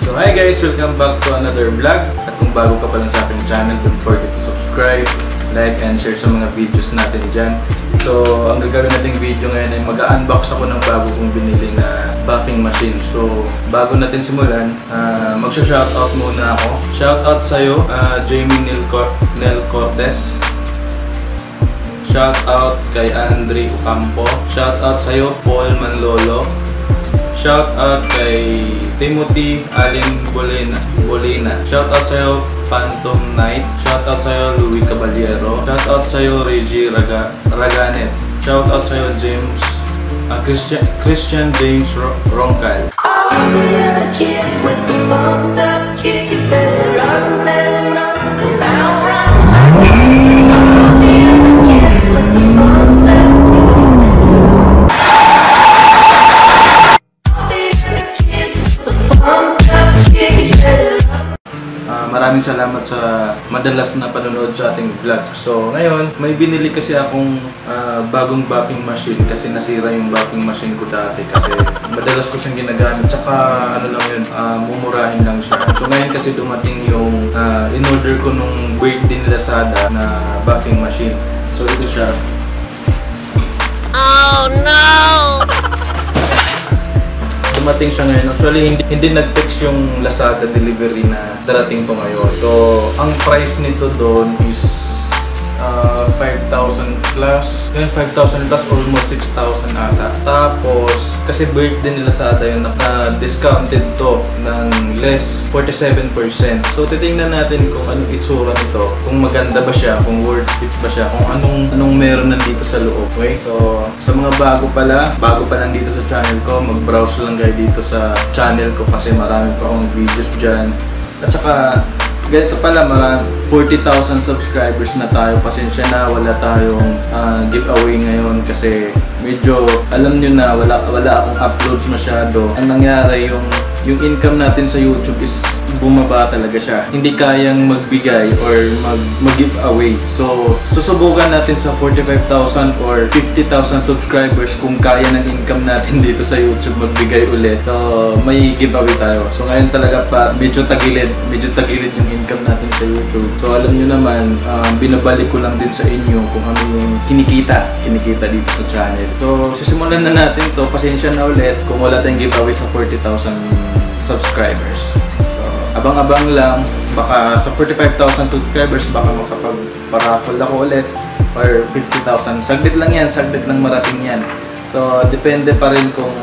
So hi guys, welcome back to another vlog. At kung bago ka pa lang sa aking channel, don't forget to subscribe, like, and share sa mga videos natin dyan. So ang gagawin nating video ngayon ay mag-unbox ako ng bago kong binili na buffing machine. So bago natin simulan, magsha-shoutout muna ako. Shoutout sa'yo, Jamie Nel Cortez. Shoutout kay Andre Ocampo. Shoutout sa'yo, Paul Manlolo. Shoutout kay Timothy Alin Bolina. Shoutout sa'yo, Phantom Knight. Shoutout sa'yo, Louie Caballero. Shoutout sa'yo, Reggie Raganet. Shoutout sa'yo, James Christian James Roncal. All the other kids with the bumped up kids, you better run, now run. All the other kids with the bumped up Maraming salamat sa madalas na panonood sa ating vlog. So ngayon, may binili kasi akong bagong buffing machine kasi nasira yung buffing machine ko dati kasi madalas ko siyang ginagamit. Tsaka ano lang yun, mumurahin lang siya. So ngayon kasi dumating yung in-order ko nung birthday ni Lazada na buffing machine. So ito siya. Oh no! Dumating siya ngayon. Actually, hindi nag-text yung Lazada delivery na darating po ngayon. So, ang price nito doon is 5,000 plus. Yung 5,000 plus, almost 6,000 ata. Tapos, kasi birthday ni Lazada yun, na-discounted to ng less 47%. So, titingnan natin kung anong itsura nito. Kung maganda ba siya, kung worth it ba siya, kung anong meron nandito sa loob. Okay? So, sa mga bago pa lang dito sa channel ko, mag-browse lang kayo dito sa channel ko kasi marami pa akong videos dyan. At saka, ganito pala, 40,000 subscribers na tayo. Pasensya na, wala tayong giveaway ngayon kasi medyo alam nyo na wala akong uploads masyado. Ang nangyari, yung income natin sa YouTube is bumaba talaga siya. Hindi kayang magbigay or mag-giveaway. So, susubukan natin sa 45,000 or 50,000 subscribers kung kaya ng income natin dito sa YouTube magbigay ulit. So, may giveaway tayo. So, ngayon talaga pa medyo tagilid yung income natin sa YouTube. So, alam nyo naman, binabalik ko lang din sa inyo kung ano yung kinikita dito sa channel. So, sisimulan na natin to. Pasensya na ulit kung wala tayong giveaway sa 40,000 subscribers. So, abang-abang lang. Baka sa 45,000 subscribers, baka makapag-paraffle ako ulit or 50,000. Saglit lang yan. Saglit lang marating yan. So, depende pa rin kung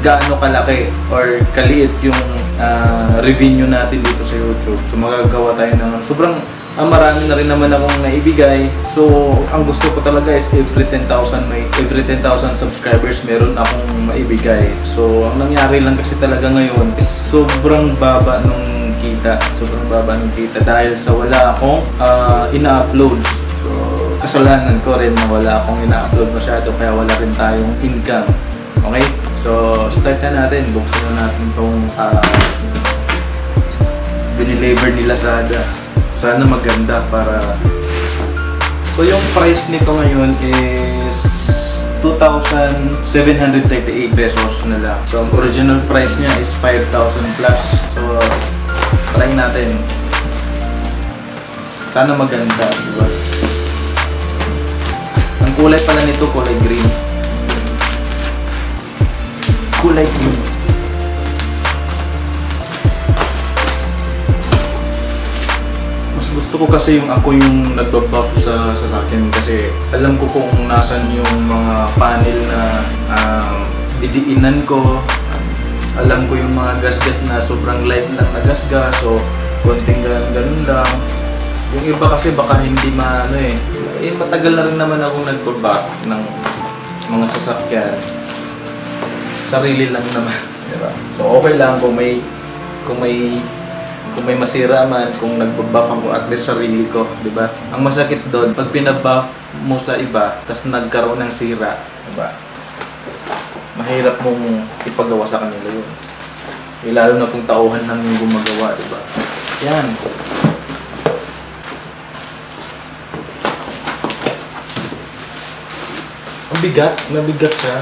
gaano kalaki or kaliit yung revenue natin dito sa YouTube. So, magagawa tayo ng sobrang marami na rin naman akong naibigay. So, ang gusto ko talaga is every 10,000 subscribers meron akong maibigay. So, ang nangyari lang kasi talaga ngayon is sobrang baba nung kita. Dahil sa wala akong ina-upload. So, kasalanan ko rin na wala akong ina-upload masyado kaya wala rin tayong income. Okay? So, start na natin. Buksan na natin itong biniliver ni Lazada. Sana maganda para... So, yung price nito ngayon is 2,738 pesos na lang. So, ang original price niya is 5,000 plus. So, try natin. Sana maganda, diba? Ang kulay pala nito, kulay green. Kulay green. Gusto ko kasi yung ako yung nagbabuff sa akin kasi alam ko kung nasan yung mga panel na didiinan ko. Alam ko yung mga gasgas na sobrang light lang na gasgas, so konting ganun lang. Yung iba kasi baka hindi matagal na rin naman ako nagbabuff ng mga sasakyan. Sarili lang naman, diba? So okay lang kung may masira man, kung nagbabuff ako, at least sarili ko, di ba? Ang masakit doon, pag pinabuff mo sa iba, tas nagkaroon ng sira, di ba? Mahirap mong ipagawa sa kanila yun. Lalo na kung tauhan lang yung gumagawa, di ba? Yan. Ang bigat, mabigat siya.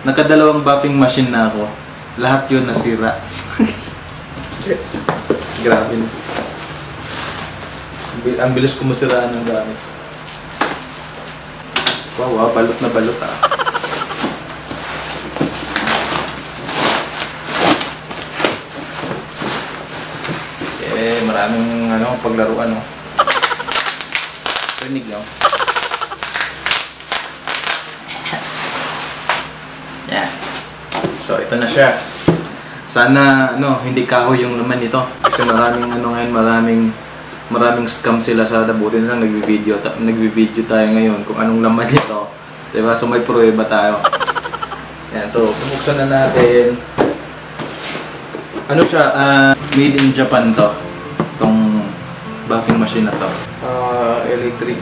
Nakadalawang buffing machine na ako. lahat yun nasira. Grabe. Ang bilis ko masiraan ng gamit. Wow, balot na balot ah. Maraming paglaruan, no. Rinig lang. Yeah. So ito na siya. Sana hindi kahoy yung laman nito kasi maraming scam sila sa buti na lang nagvi-video tayo ngayon kung anong laman nito. Diba? So may pruweba tayo. Yan, so bubuksan na natin. Ano siya? Made in Japan to. Itong buffing machine na to. Electric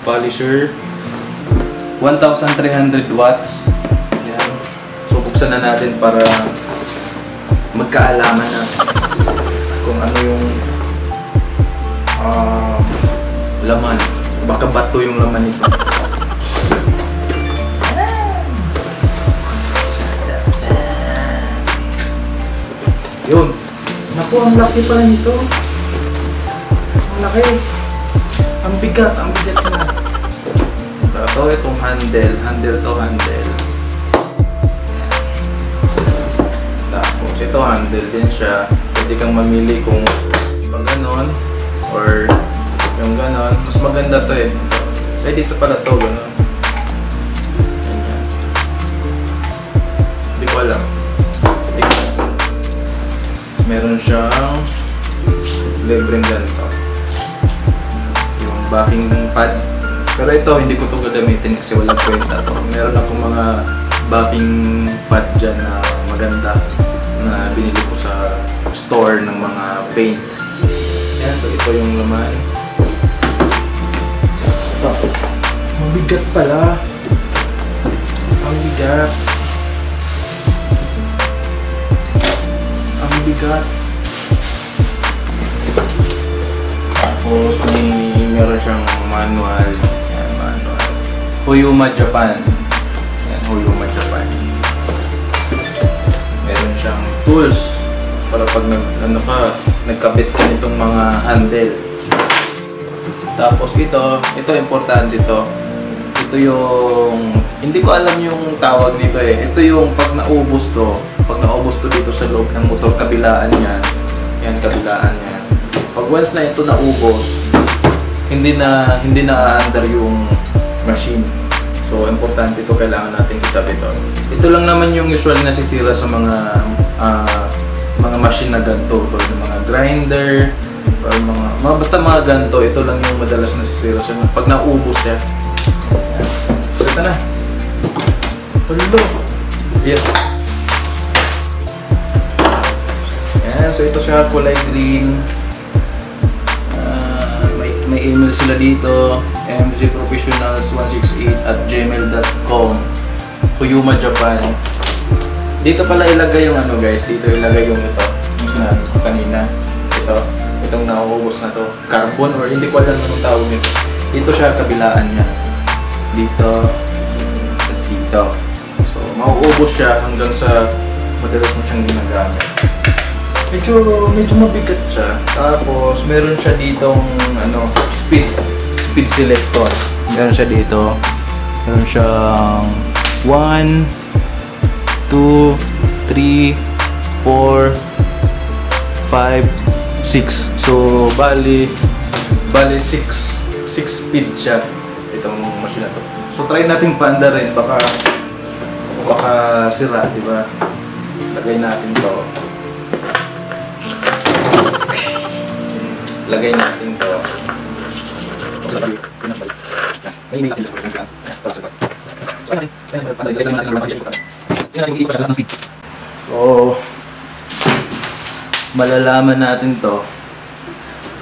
polisher. 1,300 watts. Yan. So buksan na natin para magkaalaman na kung ano yung laman. Baka bato yung laman nito. Yun. Naku, ang laki pala nito. Ang laki. Ang bigat na. Ito, itong handle. Handle. Tapos ito, handle din siya. Pwede kang mamili kung pang ganon or yung ganon. Mas maganda to eh. Dito pala to, ganon. Ganyan. Hindi ko alam. Meron siyang libreng ganito. Yung backing pad. Pero ito, hindi ko ito gagamitin kasi walang kwenta to. Meron akong mga backing pad dyan na maganda na binili ko sa store ng mga paint. Yan, so ito yung laman. Ito. Mabigat pala. Ang bigat. Bigat. Tapos meron siyang manual. Yan, manual. Huyuma Japan. Yan, Huyuma Japan. Meron siyang tools para pag nagkabit ka nitong mga handle. Tapos ito importante ito. Ito yung hindi ko alam yung tawag nito eh. Ito yung pag naubos to dito sa loob ng motor, kabilaan niya. Yan, kabilaan niya. Pag once na ito naubos, hindi na under yung machine. So, importante ito, kailangan natin itabit ito. Ito lang naman yung usual nasisira sa mga machine na ganito. Yung mga grinder, or basta mga ganito, ito lang yung madalas nasisira siya. Pag naubos siya. So, ito na. Hello. Here. So ito siya, kulay green. May email sila dito, mzprofessionals168@gmail.com, Huyuma Japan. Dito pala ilagay yung guys, dito ilagay yung ito, yung sinabi ko kanina. Itong nauubos na to, carbon or hindi ko alam anong tawag nito. Dito siya, kabilaan niya. Dito, tapos dito. So mauubos siya hanggang sa madalas mo siyang ginagamit. Medyo mabigat siya. Tapos meron siya ditong speed selector. Meron siya dito. Meron siyang 1 2 3 4 5 6. So bali 6 speed siya itong machine na to. So try natin paanda rin, baka sira, di ba? Lagay natin to. Lagay natin to. So, malalaman natin to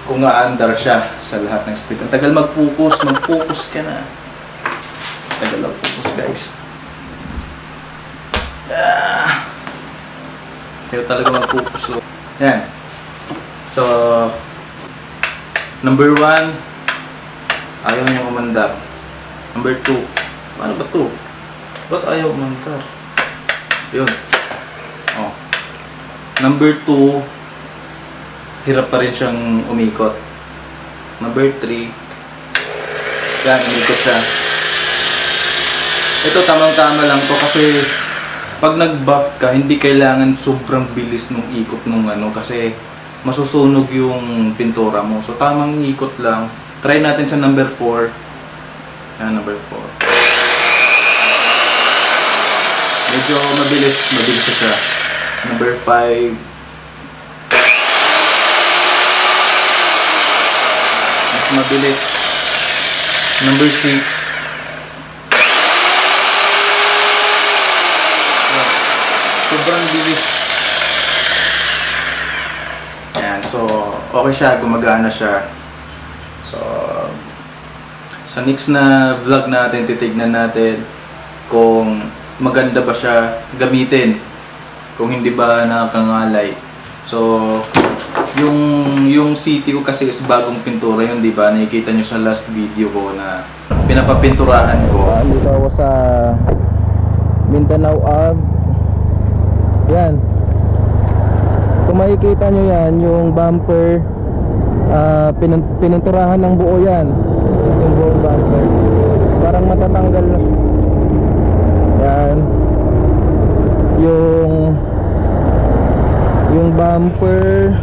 kung aandar siya sa lahat ng speed. Ang tagal mag-focus ka na. Tagal mag-focus, guys. Kaya talaga mag-focus. Yan. So, number 1, ayaw niyang umandar. Number 2, paano ba ito? Ba't ayaw umandar? Yun. Number 2, hirap pa rin siyang umikot. Number 3, yan, umikot siya. Ito tamang-tama lang to kasi pag nag-buff ka, hindi kailangan sobrang bilis nung ikot nung kasi masusunog yung pintura mo. So tamang ikot lang. Try natin sa number 4. Yan, number 4. Medyo mabilis na siya. Number 5. Mas mabilis. Number 6. Sobrang bilis. Ayan, so okay siya, gumagana siya. So sa next na vlog natin, titignan natin kung maganda ba siya gamitin, kung hindi ba nakakangalay. So yung city ko kasi is bagong pintura yun, di ba? Nakikita nyo sa last video ko na pinapapinturahan ko. Dito ako sa Mindanao Ave. Yan. Kung makikita nyo yan, yung bumper, pininturahan ng buo yan. Yung buong bumper. Parang matatanggal na. Yan. Yung bumper,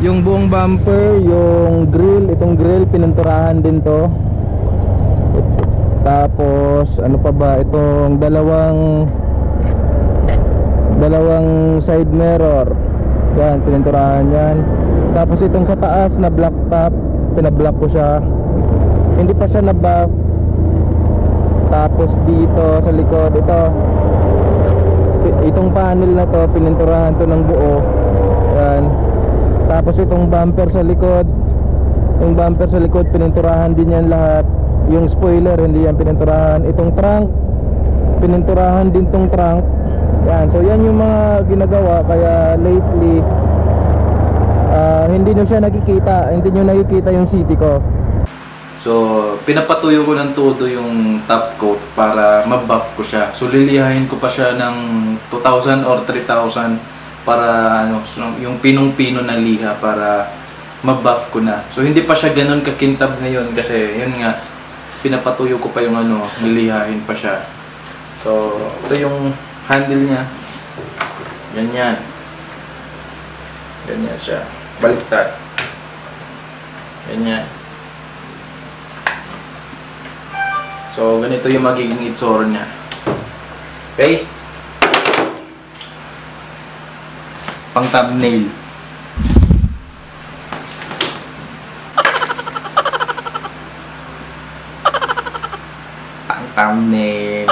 yung buong bumper, yung grill, itong grill, pininturahan din to. Tapos, ano pa ba? Itong dalawang side mirror, yan, pininturahan yan. Tapos itong sa taas na black top, pinablock ko siya, hindi pa siya na-buff. Tapos dito sa likod, itong panel na to, pininturahan to ng buo, yan. Tapos itong bumper sa likod, yung bumper sa likod, pininturahan din yan lahat. Yung spoiler, hindi yan pininturahan. Itong trunk, pininturahan din tong trunk. Yan, so yan yung mga ginagawa, kaya lately hindi nyo siya nakikita, hindi nyo nakikita yung city ko. So pinapatuyo ko ng todo yung top coat para mabuff ko siya. So lilihain ko pa siya ng 2,000 or 3,000 para yung pinong-pino na liha para mabuff ko na. So hindi pa siya ganun kakintab ngayon kasi yun nga, pinapatuyo ko pa yung nilihain pa siya. So ito yung handle niya, ganyan siya, baliktad, ganyan. So ganito yung magiging itsura niya. Okay, pang thumbnail. Pang thumbnail.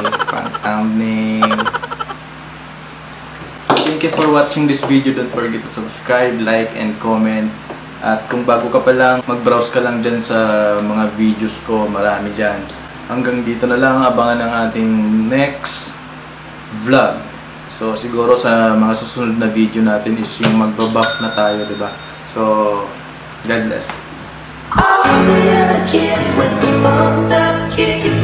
Thank you for watching this video. Don't forget to subscribe, like, and comment. At kung bago ka pa lang, mag-browse ka lang dyan sa mga videos ko. Marami dyan. Hanggang dito na lang. Abangan ang ating next vlog. So siguro sa mga susunod na video natin is yung magbabuff na tayo, diba? So God bless. All the other kids with the bumped up kisses,